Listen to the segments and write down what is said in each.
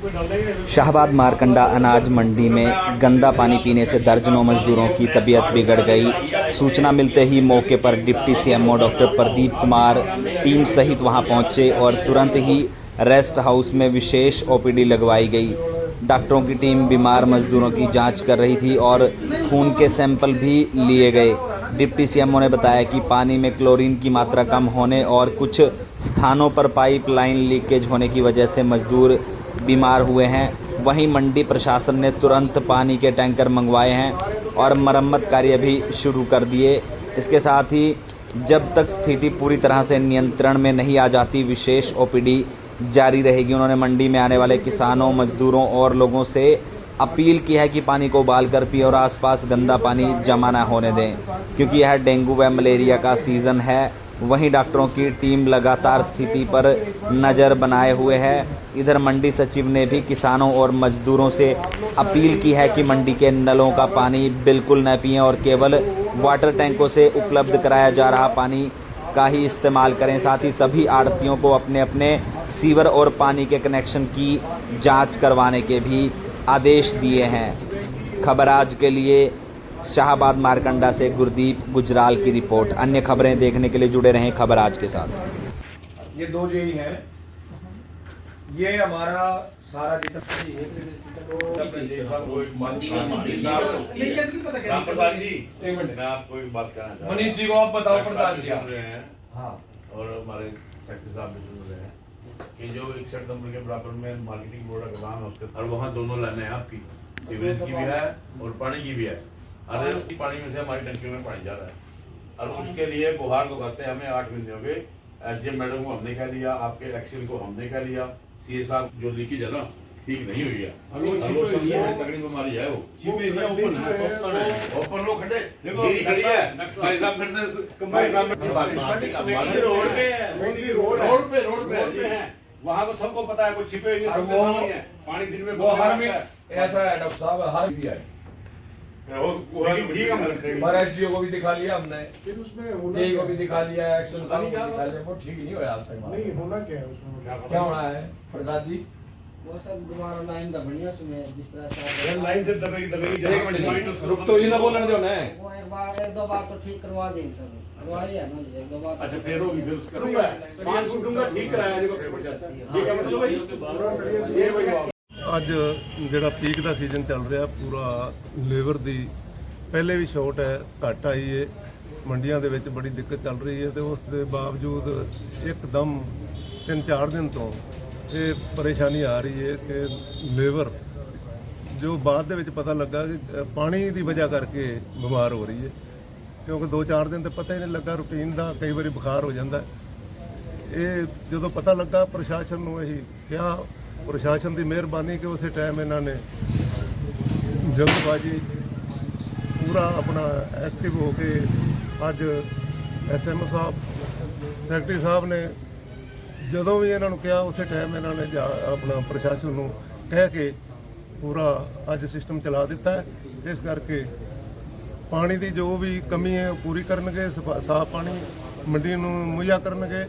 शाहबाद मारकंडा अनाज मंडी में गंदा पानी पीने से दर्जनों मजदूरों की तबीयत बिगड़ गई। सूचना मिलते ही मौके पर deputy CMO doctor Pradeep Kumar team सहित वहां पहुंचे और तुरंत ही रेस्ट हाउस में विशेष ओपीडी लगवाई गई। डॉक्टरों की टीम बीमार मजदूरों की जांच कर रही थी और खून के सैंपल भी लिए गए। डिप्टी सीएमओ ने बताया कि पानी में क्लोरीन की मात्रा कम होने और कुछ स्थानों पर पाइपलाइन लीकेज होने की वजह से मजदूर बीमार हुए हैं। वहीं मंडी प्रशासन ने तुरंत पानी के टैंकर मंगवाए हैं और मरम्मत कार्य भी शुरू कर दिए। इसके साथ ही जब तक स्थिति पूरी तरह से नियंत्रण में नहीं आ जाती विशेष ओपीडी जारी रहेगी। उन्होंने मंडी में आने वाले किसानों, मजदूरों और लोगों से अपील की है कि पानी को उबाल कर पिए और आसपास गंदा पानी जमा न होने दें, क्योंकि यह डेंगू व मलेरिया का सीज़न है। वहीं डॉक्टरों की टीम लगातार स्थिति पर नज़र बनाए हुए है। इधर मंडी सचिव ने भी किसानों और मजदूरों से अपील की है कि मंडी के नलों का पानी बिल्कुल न पिएं और केवल वाटर टैंकों से उपलब्ध कराया जा रहा पानी का ही इस्तेमाल करें। साथ ही सभी आढ़तियों को अपने अपने सीवर और पानी के कनेक्शन की जांच करवाने के भी आदेश दिए हैं। खबर आज के लिए शाहबाद मारकंडा से गुरदीप गुजराल की रिपोर्ट। अन्य खबरें देखने के लिए जुड़े रहें खबर आज के साथ। ये दो जेई हैं, ये हमारा सारा जितना राम प्रसाद जी, एक मिनट मैं आपको एक बात कहना चाहता हूं। मनीष जी को आप बताओ प्रधान जी। सुन रहे हैं हाँ, और हमारे सेक्रेटरी साहब भी सुन रहे हैं कि जो 61 नंबर के बराबर में मार्केटिंग बोर्ड का काम है उसके और वहाँ दोनों लाइनें हैं आपकी, सीवरेज की भी है और पानी की भी है। और पानी में से हमारी टंकियों में पानी जा रहा है और उसके लिए गुहार को करते हैं हमें 8 महीने हो गए। एसडीएम मैडम को हमने कह लिया, आपके एक्सिल को हमने कह लिया, सीए साहब जो लीकेज है ना ठीक नहीं हुई है और वो सबसे तगड़ी बीमारी है। वो ओपन लो खड्डे गिरी खड़ी है भाई साहब, फिर से भाई साहब रोड पे है वहाँ को सबको पता है, कोई छिपे नहीं है। पानी दिन में वो हर में ऐसा है डॉक्टर साहब, हर भी है। ठीक है, और एसडीओ को भी दिखा लिया हमने, फिर उसमें जेई को भी दिखा लिया, एक्शन साहब को दिखा लिया, वो ठीक ही नहीं हुआ आज तक। नहीं होना क्या है उसमें, क्या होना है प्रसाद जी? वो सब दोबारा लाइन दबड़िया सुने जिस तरह से लाइन से दबेगी एक मिनट रुक तो ये ना बोलने दो ना। वो एक दो बार तो ठीक करवा देंगे सर, करवाई है ना एक दो बार। अच्छा फिर होगी, फिर उसका दूंगा 5 फुट दूंगा, ठीक कराया देखो फिर पड़ जाता है। ठीक है मतलब भाई ये भाई ਅੱਜ ਜਿਹੜਾ ਪੀਕ ਦਾ ਸੀਜ਼ਨ ਚੱਲ ਰਿਹਾ ਪੂਰਾ ਲੇਬਰ ਦੀ ਪਹਿਲੇ ਵੀ ਸ਼ਾਰਟ ਹੈ, ਘੱਟ ਆਈ ਹੈ, ਮੰਡੀਆਂ ਦੇ ਵਿੱਚ ਬੜੀ ਦਿੱਕਤ ਚੱਲ ਰਹੀ ਹੈ ਤੇ ਉਸ ਦੇ ਬਾਵਜੂਦ ਇੱਕਦਮ 3-4 ਦਿਨ ਤੋਂ ਇਹ ਪਰੇਸ਼ਾਨੀ ਆ ਰਹੀ ਹੈ ਕਿ ਲੇਬਰ ਜੋ ਬਾਅਦ ਦੇ ਵਿੱਚ ਪਤਾ ਲੱਗਾ ਕਿ ਪਾਣੀ ਦੀ ਵਜ੍ਹਾ ਕਰਕੇ ਬਿਮਾਰ ਹੋ ਰਹੀ ਹੈ, ਕਿਉਂਕਿ 2-4 ਦਿਨ ਤੇ ਪਤਾ ਹੀ ਨਹੀਂ ਲੱਗਾ ਰੂਟੀਨ ਦਾ, ਕਈ ਵਾਰੀ ਬੁਖਾਰ ਹੋ ਜਾਂਦਾ। ਇਹ ਜਦੋਂ ਪਤਾ ਲੱਗਾ ਪ੍ਰਸ਼ਾਸਨ ਨੂੰ ਇਹੀ ਕਿਹਾ, ਪ੍ਰਸ਼ਾਸਨ ਦੀ ਮਿਹਰਬਾਨੀ ਕਿ ਉਸੇ ਟਾਈਮ ਇਹਨਾਂ ਨੇ ਜਲਦਬਾਜ਼ੀ ਪੂਰਾ ਆਪਣਾ ਐਕਟਿਵ ਹੋ ਕੇ ਅੱਜ ਐਸਐਮਓ ਸਾਹਿਬ, ਸੈਕਟਰੀ ਸਾਹਿਬ ਨੇ ਜਦੋਂ ਵੀ ਇਹਨਾਂ ਨੂੰ ਕਿਹਾ ਉਸੇ ਟਾਈਮ ਇਹਨਾਂ ਨੇ ਆਪਣਾ ਪ੍ਰਸ਼ਾਸਨ ਨੂੰ ਕਹਿ ਕੇ ਪੂਰਾ ਅੱਜ ਸਿਸਟਮ ਚਲਾ ਦਿੱਤਾ ਹੈ। ਇਸ ਕਰਕੇ ਪਾਣੀ ਦੀ ਜੋ ਵੀ ਕਮੀ ਹੈ ਉਹ ਪੂਰੀ ਕਰਨਗੇ, ਸਾਫ਼ ਪਾਣੀ ਮੰਡੀ ਨੂੰ ਮੁਹੱਈਆ ਕਰਨਗੇ।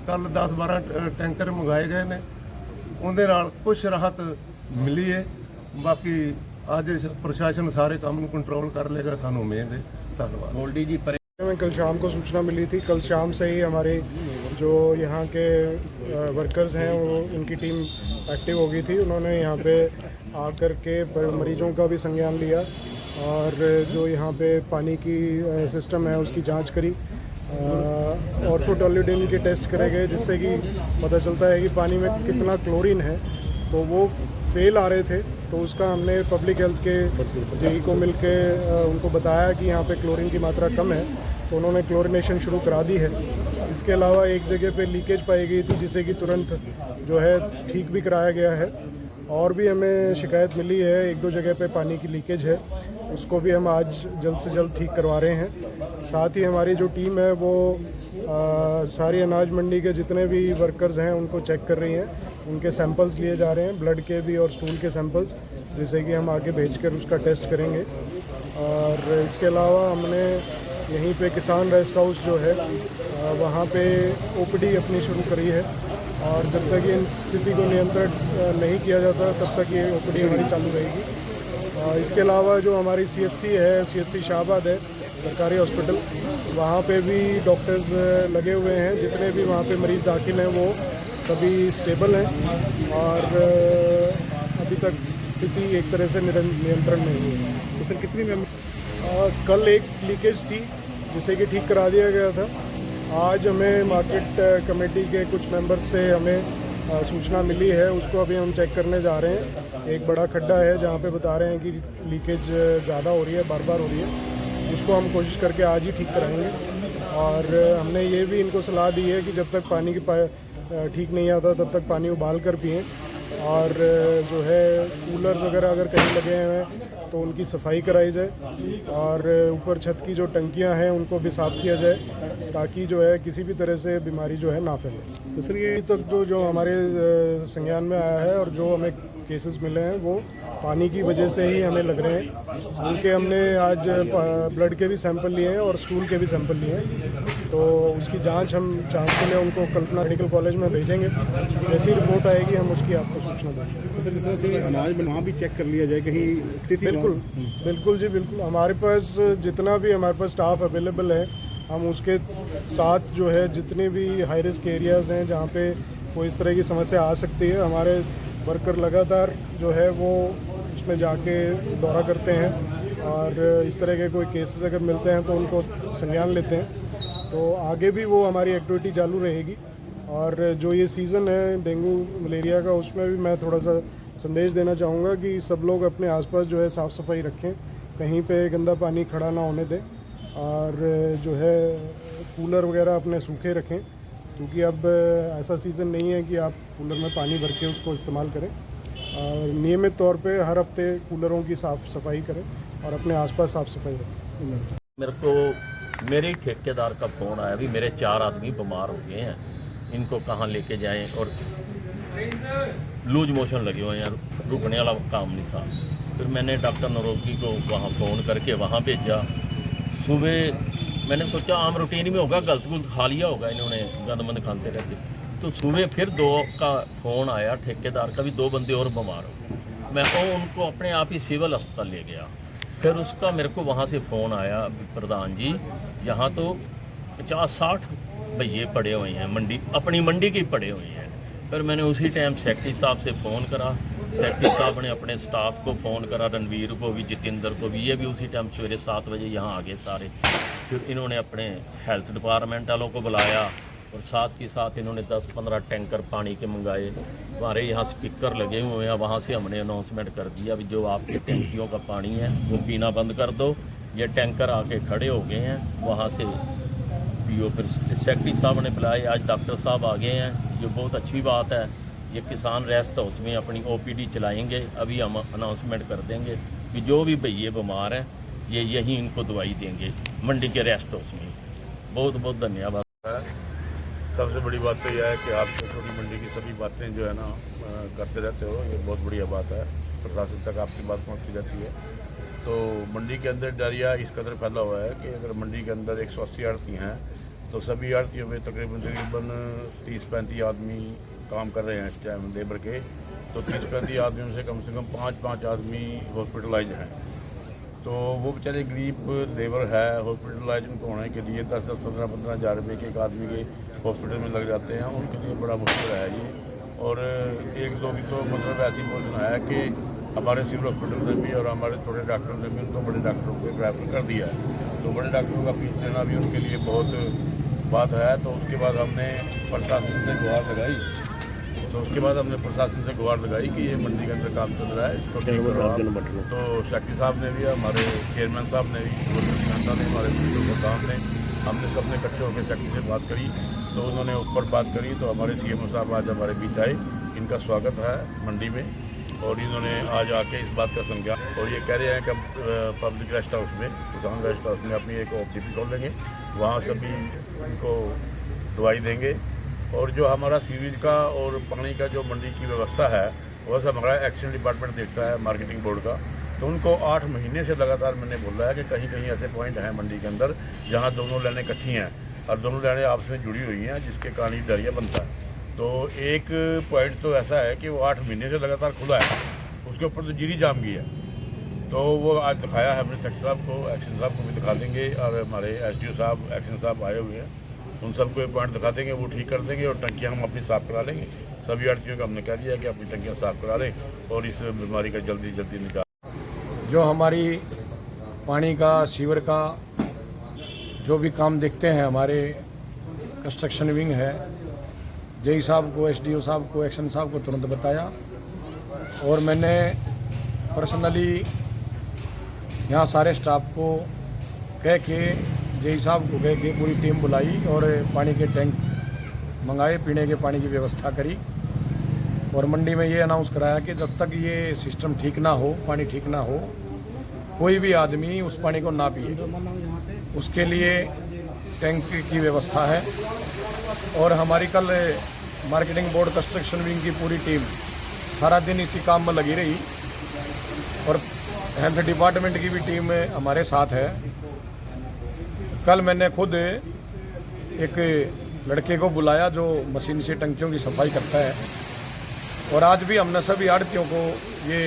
ਕੱਲ 10-12 ਟੈਂਕਰ ਮੰਗਾਏ ਗਏ ਨੇ, ਉਹਦੇ ਨਾਲ ਕੁਝ ਰਾਹਤ ਮਿਲੀ ਹੈ। ਬਾਕੀ आज प्रशासन सारे काम को कंट्रोल कर लेगा, सानू उम्मीद है। धन्यवाद। मोल्डी जी हमें कल शाम को सूचना मिली थी, कल शाम से ही हमारे जो यहाँ के वर्कर्स हैं वो उनकी टीम एक्टिव हो गई थी। उन्होंने यहाँ पे आकर के मरीजों का भी संज्ञान लिया और जो यहाँ पे पानी की सिस्टम है उसकी जांच करी और तो टोल्यूडिन के टेस्ट करे गए, जिससे कि पता चलता है कि पानी में कितना क्लोरीन है। तो वो फेल आ रहे थे, तो उसका हमने पब्लिक हेल्थ के जेई को मिलके उनको बताया कि यहाँ पे क्लोरीन की मात्रा कम है, तो उन्होंने क्लोरिनेशन शुरू करा दी है। इसके अलावा एक जगह पे लीकेज पाई गई थी जिसे कि तुरंत जो है ठीक भी कराया गया है। और भी हमें शिकायत मिली है 1-2 जगह पे पानी की लीकेज है, उसको भी हम आज जल्द से जल्द ठीक करवा रहे हैं। साथ ही हमारी जो टीम है वो सारी अनाज मंडी के जितने भी वर्कर्स हैं उनको चेक कर रही हैं, उनके सैंपल्स लिए जा रहे हैं, ब्लड के भी और स्टूल के सैंपल्स, जिसे कि हम आगे भेजकर उसका टेस्ट करेंगे। और इसके अलावा हमने यहीं पे किसान रेस्ट हाउस जो है वहाँ पे ओपीडी अपनी शुरू करी है और जब तक ये स्थिति को नियंत्रण नहीं किया जाता तब तक ये ओपीडी हमारी चालू रहेगी। इसके अलावा जो हमारी CHC है, CHC शाहबाद है, सरकारी हॉस्पिटल, वहाँ पे भी डॉक्टर्स लगे हुए हैं। जितने भी वहाँ पे मरीज़ दाखिल हैं वो सभी स्टेबल हैं और अभी तक स्थिति एक तरह से नियंत्रण में ही है। तो सर कितनी कल एक लीकेज थी जिसे कि ठीक करा दिया गया था। आज हमें मार्केट कमेटी के कुछ मेंबर्स से हमें सूचना मिली है, उसको अभी हम चेक करने जा रहे हैं। एक बड़ा खड्डा है जहाँ पे बता रहे हैं कि लीकेज ज़्यादा हो रही है, बार बार हो रही है। उसको हम कोशिश करके आज ही ठीक कराएंगे। और हमने ये भी इनको सलाह दी है कि जब तक पानी की ठीक नहीं आता तब तक पानी उबाल कर पिएँ। और जो है कूलर्स वगैरह अगर कहीं लगे हुए हैं तो उनकी सफाई कराई जाए और ऊपर छत की जो टंकियां हैं उनको भी साफ़ किया जाए ताकि जो है किसी भी तरह से बीमारी जो है ना फैले। तो फिर ये तक जो हमारे संज्ञान में आया है और जो हमें केसेस मिले हैं वो पानी की वजह से ही हमें लग रहे हैं। उनके हमने आज ब्लड के भी सैंपल लिए हैं और स्टूल के भी सैंपल लिए हैं, तो उसकी जांच के लिए उनको कल्पना मेडिकल कॉलेज में भेजेंगे। जैसी रिपोर्ट आएगी हम उसकी आपको सूचना देंगे। सर जिस तरह से अनाज वहाँ भी चेक कर लिया जाए कहीं स्थिति। बिल्कुल जी बिल्कुल। हमारे पास जितना भी हमारे पास स्टाफ अवेलेबल है, हम उसके साथ जो है जितने भी हाई रिस्क एरियाज़ हैं जहाँ पे कोई इस तरह की समस्या आ सकती है, हमारे वर्कर लगातार जो है वो उसमें जाके दौरा करते हैं और इस तरह के कोई केसेस अगर मिलते हैं तो उनको संज्ञान लेते हैं। तो आगे भी वो हमारी एक्टिविटी चालू रहेगी। और जो ये सीज़न है डेंगू मलेरिया का, उसमें भी मैं थोड़ा सा संदेश देना चाहूँगा कि सब लोग अपने आसपास जो है साफ़ सफाई रखें, कहीं पे गंदा पानी खड़ा ना होने दें और जो है कूलर वगैरह अपने सूखे रखें, क्योंकि अब ऐसा सीज़न नहीं है कि आप कूलर में पानी भर के उसको इस्तेमाल करें। और नियमित तौर पे हर हफ्ते कूलरों की साफ़ सफाई करें और अपने आसपास साफ़ सफाई रखें। मेरे को मेरे ठेकेदार का फ़ोन आया भी मेरे 4 आदमी बीमार हो गए हैं, इनको कहाँ लेके जाएं, और लूज मोशन लगे हुए हैं, रुकने वाला काम नहीं था। फिर मैंने डॉक्टर नरोगी को वहाँ फ़ोन करके वहाँ भेजा। सुबह मैंने सोचा आम रूटीन में होगा, गलत गुलत खा लिया होगा इन्होंने, गंदमंद खाते रहते। तो सुबह फिर 2 का फ़ोन आया ठेकेदार का भी, 2 बंदे और बीमार हो। मैं उनको अपने आप ही सिविल अस्पताल ले गया। फिर उसका मेरे को वहाँ से फ़ोन आया, प्रधान जी यहाँ तो 50-60 भैये पड़े हुए हैं, मंडी अपनी मंडी के पड़े हुए हैं। फिर मैंने उसी टाइम सेक्रेटरी साहब से फ़ोन करा, सेक्रेटरी साहब ने अपने स्टाफ को फ़ोन करा, रणवीर को भी, जितेंद्र को भी, ये भी उसी टाइम सवेरे 7 बजे यहाँ आ गए सारे। फिर इन्होंने अपने हेल्थ डिपार्टमेंट वालों को बुलाया और साथ ही साथ इन्होंने 10-15 टैंकर पानी के मंगाए। हमारे यहाँ स्पीकर लगे हुए हैं, वहाँ से हमने अनाउंसमेंट कर दिया भी जो आपकी टैंकियों का पानी है वो पीना बंद कर दो। ये टैंकर आके खड़े हो गए हैं, वहाँ से पियो। फिर सेक्रेटरी साहब ने बुलाए, आज डॉक्टर साहब आ गए हैं, ये बहुत अच्छी बात है। ये किसान रेस्ट हाउस में अपनी OPD चलाएंगे, अभी हम अनाउंसमेंट कर देंगे कि जो भी भैये बीमार हैं ये यहीं इनको दवाई देंगे मंडी के रेस्ट हाउस में। बहुत बहुत धन्यवाद। सबसे बड़ी बात तो यह है कि आप छोटी मंडी की सभी बातें जो है ना करते रहते हो, ये बहुत बढ़िया बात है। प्रशासन तक आपकी बात पहुँचती रहती है। तो मंडी के अंदर डायरिया इस कदर फैला हुआ है कि अगर मंडी के अंदर 180 आड़ती हैं तो सभी आड़तियों में तकरीबन 30-35 आदमी काम कर रहे हैं इस टाइम लेबर के। तो 30-35 आदमियों से कम 5 आदमी हॉस्पिटलाइज हैं। तो वो बेचारे गरीब लेबर है, हॉस्पिटलाइज उनको होने के लिए 10-10, 15-15 हज़ार रुपये के एक आदमी के हॉस्पिटल में लग जाते हैं। उनके लिए बड़ा मुश्किल है ये। और 1-2 की तो मतलब ऐसी पोजिशन है कि हमारे सिविल हॉस्पिटल ने भी और हमारे छोटे डॉक्टर ने भी उनको बड़े डॉक्टरों को ट्रांसफर कर दिया है। तो बड़े डॉक्टरों का फीस देना भी उनके लिए बहुत बात है। तो उसके बाद हमने प्रशासन से गुहार लगाई कि ये मंडी के अंदर काम चल रहा है, इसको ठीक करो। तो सेक्रेटरी साहब ने भी, हमारे चेयरमैन साहब ने भी, हमारे प्रधान ने, हमने सबने इकट्ठे होकर सेक्रेटरी से बात करी। तो उन्होंने ऊपर बात करी तो हमारे CMO साहब आज हमारे बीच आए। इनका स्वागत है मंडी में और इन्होंने आज आके इस बात का संज्ञान, और ये कह रहे हैं कि पब्लिक रेस्ट हाउस में, किसान रेस्ट हाउस में अपनी एक OPD खोल लेंगे, वहाँ सभी इनको दवाई देंगे। और जो हमारा सीवेज का और पानी का जो मंडी की व्यवस्था है वह सब हमारा एक्शन डिपार्टमेंट देखता है, मार्केटिंग बोर्ड का। तो उनको 8 महीने से लगातार मैंने बोला है कि कहीं कहीं ऐसे पॉइंट हैं मंडी के अंदर जहाँ दोनों लाइनें इकट्ठी हैं और दोनों लाइनें आपस में जुड़ी हुई हैं, जिसके कारण डायरिया बनता है। तो एक पॉइंट तो ऐसा है कि वो 8 महीने से लगातार खुला है, उसके ऊपर तो जीरी जाम गई है। तो वो आज दिखाया है हमने सेक्टर साहब को, एक्शन साहब को भी दिखा देंगे, और हमारे SDO साहब, एक्शन साहब आए हुए हैं, उन सबको एक पॉइंट दिखा देंगे, वो ठीक कर देंगे और टंकियाँ हम अपनी साफ़ करा लेंगे। सभी आड़तियों को हमने कह दिया कि अपनी टंकियाँ साफ़ करा लें और इस बीमारी का जल्दी जल्दी निकाल। जो हमारी पानी का, सीवर का जो भी काम देखते हैं हमारे कंस्ट्रक्शन विंग है, जेई साहब को, SDO साहब को, एक्शन साहब को तुरंत बताया और मैंने पर्सनली यहाँ सारे स्टाफ को कह के, जेई साहब को कह के पूरी टीम बुलाई और पानी के टैंक मंगाए, पीने के पानी की व्यवस्था करी और मंडी में ये अनाउंस कराया कि जब तक ये सिस्टम ठीक ना हो, पानी ठीक ना हो, कोई भी आदमी उस पानी को ना पिए। उसके लिए टैंक की व्यवस्था है और हमारी कल मार्केटिंग बोर्ड कंस्ट्रक्शन विंग की पूरी टीम सारा दिन इसी काम में लगी रही और हेल्थ डिपार्टमेंट की भी टीम हमारे साथ है। कल मैंने खुद एक लड़के को बुलाया जो मशीन से टंकियों की सफाई करता है और आज भी हमने सभी आड़तियों को ये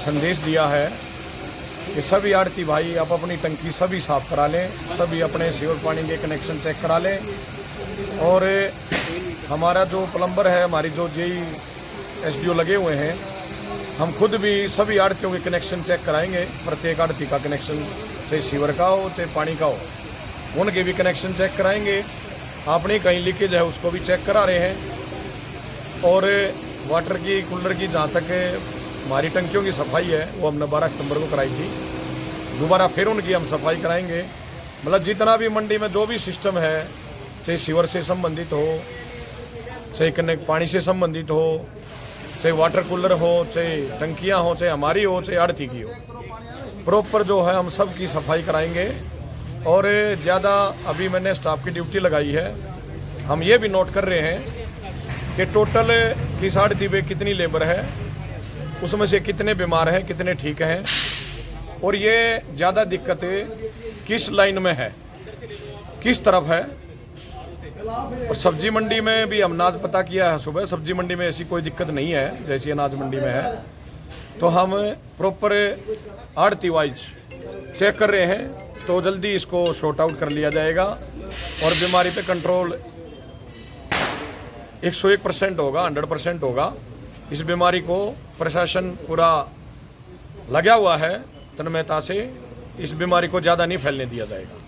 संदेश दिया है कि सभी आड़ती भाई आप अपनी टंकी सभी साफ़ करा लें, सभी अपने सीवर पानी के कनेक्शन चेक करा लें और हमारा जो प्लम्बर है, हमारी जो जेई SDO लगे हुए हैं, हम खुद भी सभी आड़तियों के कनेक्शन चेक कराएंगे। प्रत्येक आड़ती का कनेक्शन, चाहे सीवर का हो चाहे पानी का हो, उनके भी कनेक्शन चेक कराएंगे। आपने कहीं लीकेज है उसको भी चेक करा रहे हैं और वाटर की, कूलर की जहाँ तक हमारी टंकियों की सफाई है वो हमने 12 सितंबर को कराई थी, दोबारा फिर उनकी हम सफाई कराएंगे। मतलब जितना भी मंडी में जो भी सिस्टम है, चाहे सीवर से संबंधित हो, चाहे पानी से संबंधित हो, चाहे वाटर कूलर हो, चाहे टंकियां हो, चाहे हमारी हो, चाहे आड़ती की हो, प्रॉपर जो है हम सब की सफाई कराएंगे। और ज़्यादा अभी मैंने स्टाफ की ड्यूटी लगाई है, हम ये भी नोट कर रहे हैं कि टोटल किस आड़ती पे कितनी लेबर है, उसमें से कितने बीमार हैं, कितने ठीक हैं और ये ज़्यादा दिक्कत किस लाइन में है, किस तरफ है। और सब्जी मंडी में भी हमने आज पता किया है, सुबह सब्जी मंडी में ऐसी कोई दिक्कत नहीं है जैसी अनाज मंडी में है। तो हम प्रॉपर आड़ती वाइज चेक कर रहे हैं, तो जल्दी इसको शॉर्ट आउट कर लिया जाएगा और बीमारी पे कंट्रोल 101% होगा, 100% होगा। इस बीमारी को प्रशासन पूरा लगा हुआ है तन्मयता से, इस बीमारी को ज़्यादा नहीं फैलने दिया जाएगा।